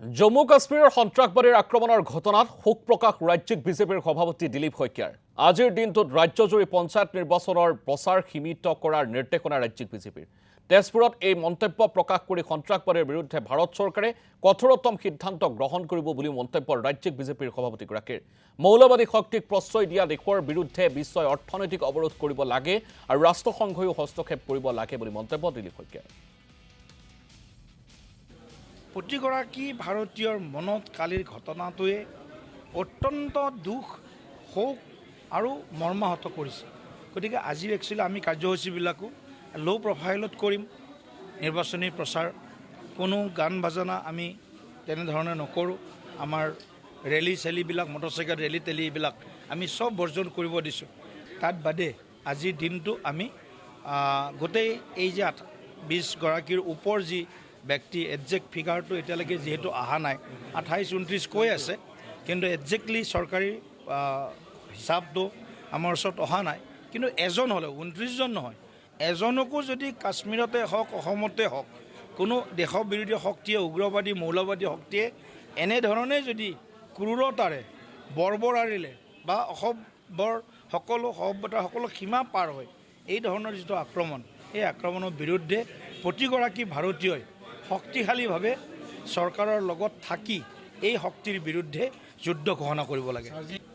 জম্মু কাশ্মীৰৰ সন্ত্ৰাসবাদীৰ আক্ৰমণৰ ঘটনাত শোক প্ৰকাশ ৰাজ্যিক বিজেপিৰ সভাপতি দিলীপ শইকীয়াৰ আজিৰ দিনটোত ৰাজ্যজুৰি পঞ্চায়ত নিৰ্বাচনৰ প্ৰচাৰ সীমিত কৰাৰ নিৰ্দেশনা ৰাজ্যিক বিজেপিৰ তেজপুৰত এই মন্তব্য প্ৰকাশ কৰি সন্ত্ৰাসবাদীৰ বিৰুদ্ধে ভাৰত চৰকাৰে কঠোৰতম সিদ্ধান্ত গ্ৰহণ কৰিব বুলি মন্তব্য ৰাজ্যিক বিজেপিৰ সভাপতিগৰাকীৰ মৌলবাদী শক্তিক প্ৰশ্ৰয় দিয়া দেশৰ বিৰুদ্ধে বিশ্বই অৰ্থনৈতিক অৱৰোধ কৰিব লাগে আৰু ৰাষ্ট্ৰসংঘয়ো হস্তক্ষেপ কৰিব লাগে বুলি মন্তব্য দিলীপ শইকীয়াৰ প্ৰতিগৰাকী ভাৰতীয়ৰ মনত কালিৰ ঘটনাটোৱে অত্যন্ত দুখ শোক আৰু মৰ্মাহত কৰিছে। গতিকে আজি একচুৱেলি আমি কাৰ্যসূচীবিলাকো ল' প্ৰফাইলত কৰিম। নিৰ্বাচনী প্ৰচাৰ কোনো গান বাজানা আমি তেনেধৰণে নকৰোঁ। আমাৰ ৰেলী চেলীবিলাক মটৰচাইকেল ৰেলী তেলীবিলাক আমি চব বৰ্জন কৰিব দিছোঁ। তাত বাদে আজিৰ দিনটো আমি গোটেই এই যে 20গৰাকীৰ ওপৰ যি ব্যক্তি একজেক্ট ফিগাৰটো এতিয়ালৈকে যিহেতু অহা নাই 28-29 কৈ আছে, কিন্তু একজেক্টলি চৰকাৰী হিচাপটো আমাৰ ওচৰত অহা নাই। কিন্তু এজন হ'লেও 29জন নহয়, এজনকো যদি কাশ্মীৰতে হওক অসমতে হওক কোনো দেশৰ বিৰোধী শক্তিয়ে উগ্ৰবাদী মৌলবাদী শক্তিয়ে এনেধৰণে যদি ক্ৰূৰতাৰে বৰ্বৰাৰিলে বা অসমৰ সকলো সভ্যতাৰ সকলো সীমা পাৰ হয় এই ধৰণৰ যিটো আক্ৰমণ, এই আক্ৰমণৰ বিৰুদ্ধে প্ৰতিগৰাকী ভাৰতীয়ই শক্তিশালীভাৱে চৰকাৰৰ লগত থাকি এই শক্তিৰ বিৰুদ্ধে যুদ্ধ ঘোষণা কৰিব লাগে।